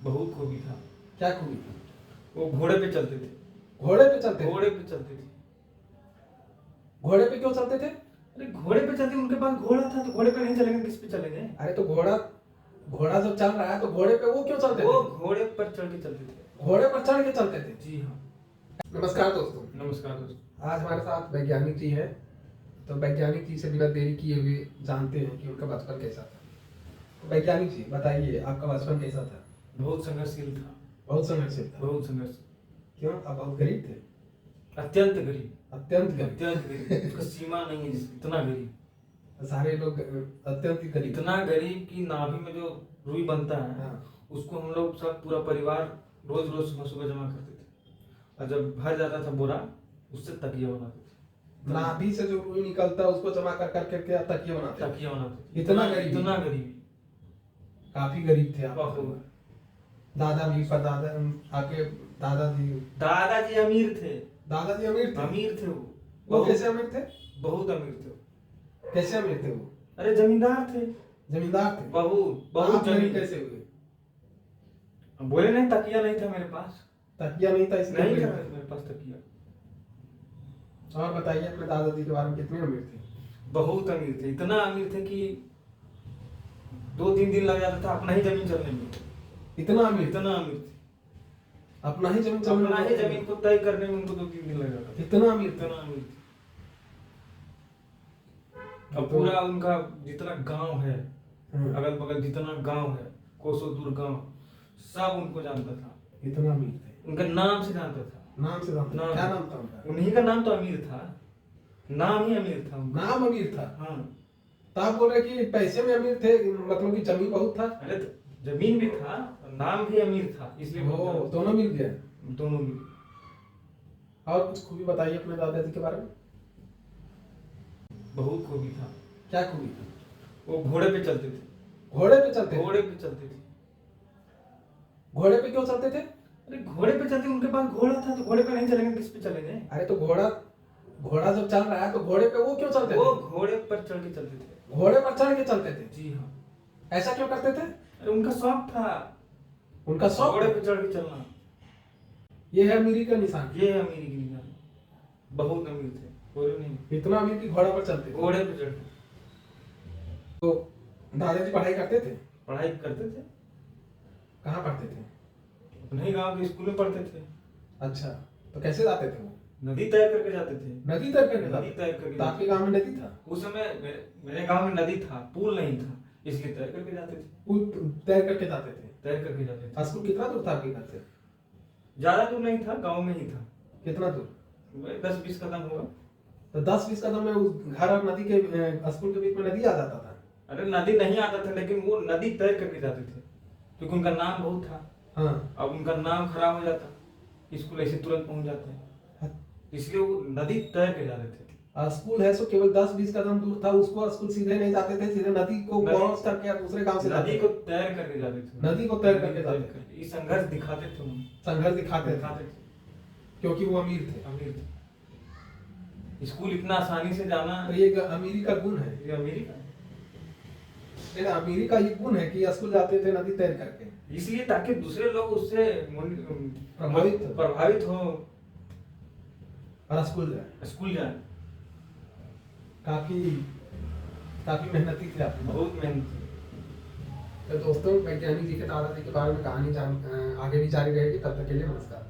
बहुत खूबी था। क्या खूबी थी? वो घोड़े पे चलते थे। घोड़े पे चलते थे? घोड़े पे चलते थे। घोड़े पे क्यों चलते थे? अरे घोड़े पे चलते, उनके पास घोड़ा था तो घोड़े पे नहीं चलेंगे, किस पे चलेंगे? अरे तो घोड़ा घोड़ा जब चल रहा है तो घोड़े पे वो क्यों चलते वो थे? घोड़े पर चढ़ के चलते थे। घोड़े पर चढ़ के चलते थे। जी हाँ। नमस्कार दोस्तों, नमस्कार दोस्तों। आज हमारे साथ वैज्ञानिक जी है। तो वैज्ञानिक जी से बिना देरी किए हुए जानते हैं कि उनका बचपन कैसा था। तो वैज्ञानिक जी बताइए, आपका बचपन कैसा था? बहुत संघर्षशील था। बहुत संघर्षशील था। बहुत संघर्ष। क्यों? आप बहुत गरीब थे? अत्यंत गरीब। अत्यंत गरीब? अत्यंत गरीब, उसका सीमा नहीं है जिसकी, इतना गरीब। सारे लोग अत्यंत ही गरीब। इतना गरीब कि नाभि में जो रुई बनता है, हाँ। उसको हम लोग सब पूरा परिवार रोज रोज सुबह सुबह जमा करते थे, और जब भर जाता था बोरा, उससे तकिया बनाते थे। नाभि से जो रुई निकलता है उसको जमा कर करके तकिया बनाते थे। तकिया बनाते थे। इतना गरीब? इतना गरीब। काफी गरीब थे आप। बहुत। दादा भी परदादा आपके दादाजी? दादाजी अमीर थे। दादाजी अमीर थे? अमीर थे वो। वो बहुत- कैसे अमीर थे? बहुत अमीर थे वो। कैसे अमीर थे वो? अरे जमींदार थे। जमींदार थे? बहुत आप बहुत गरीब जमीन। कैसे हुए? बोले नहीं, तकिया नहीं था मेरे पास। तकिया नहीं था इसलिए नहीं गरीब था थे। मेरे पास तकिया। और बताइए अपने दादाजी के बारे में, कितने अमीर थे? बहुत अमीर थे, इतना अमीर थे कि 2-3 दिन लग जाता था अपना ही जमीन चलने में। इतना अमीर? इतना अमीर थे। अपना ही जमीन अपना ही जमीन को तय करने में उनको 2-3 दिन लग जाता था। इतना अमीर थे? इतना अमीर थे। अब पूरा उनका जितना गांव है, अगल बगल जितना गांव है, कोसों दूर गांव, सब उनको जानता था। इतना अमीर थे? उनका नाम से जानता था। नाम से जानते? नाम। क्या नाम था उनका? उन्हीं का नाम तो अमीर था। नाम ही अमीर था उनका। नाम अमीर था? हाँ। तो आप बोल रहे कि पैसे में अमीर थे, मतलब कि जमीन बहुत था? अरे तो जमीन भी था, नाम भी अमीर था, इसलिए ओ, दोनों मिल गया। दोनों मिल। और कुछ खूबी बताइए अपने दादाजी के बारे में। बहुत खूबी था। क्या खूबी थी? वो घोड़े पे चलते थे। घोड़े पे चलते थे? घोड़े पे चलते थे। घोड़े पे क्यों चलते थे? अरे घोड़े पे चलते, उनके पास घोड़ा था तो घोड़े पे नहीं चलेंगे, किस पे चलेंगे? अरे तो घोड़ा जब चल रहा है तो घोड़े पे वो क्यों चलते वो थे? घोड़े पर चढ़ के चलते थे। घोड़े पर चढ़ के चलते थे? जी हाँ। ऐसा क्यों करते थे? अरे उनका शौक था, उनका शौक? घोड़े पे चढ़ के चलना। ये है अमीरी का निशान। ये अमीरी की निशानी। बहुत अमीर थे, बोलो नहीं। इतना अमीर की घोड़ा पर चलते थे? घोड़े पे चढ़ के। तो दादाजी पढ़ाई करते थे? पढ़ाई करते थे। कहाँ पढ़ते थे? अपने ही गांव के स्कूल में पढ़ते थे। अच्छा, तो कैसे जाते थे वो? नदी तय करके जाते थे। नदी तय करके नदी जाते तय थे? करके तो आपके गांव में नदी था? उस समय मेरे गांव में नदी था, पुल नहीं था, इसलिए तैर करके जाते थे। पुल तय करके जाते थे? तैर करके जाते थे। स्कूल कितना दूर था आपके घर से? ज्यादा दूर नहीं था, गांव में ही था। कितना दूर? 10-20 कदम होगा। तो 10-20 कदम में उस घर और नदी के स्कूल के बीच में नदी आ जाता था? अरे नदी नहीं आता था, लेकिन वो नदी तैर करके जाते थे, क्योंकि उनका नाम बहुत था। हाँ। अब उनका नाम खराब हो जाता, स्कूल ऐसे तुरंत पहुंच जाते हैं, इसलिए वो नदी तैर के जाते थे। स्कूल है सो केवल 10-20 कदम दूर था, उसको स्कूल सीधे नहीं जाते थे, सीधे नदी को क्रॉस करके या दूसरे गांव से नदी को तैर करके जाते थे। नदी को तैर करके जाते थे। ये संघर्ष दिखाते थे उन्हें। संघर्ष दिखाते थे दिखाते थे। क्योंकि वो अमीर थे। अमीर थे। स्कूल इतना आसानी से जाना, तो ये अमीरी का गुण है। ये अमीरी का है। ये अमीरी का ये गुण है कि स्कूल जाते थे नदी तैर करके, इसलिए ताकि दूसरे लोग उससे प्रभावित हो और स्कूल जाए। काफी मेहनती थे आप। बहुत मेहनत। तो दोस्तों, वैज्ञानिक जी के दादाजी के बारे में कहानी आगे भी जारी रहेगी। तब तक के लिए नमस्कार।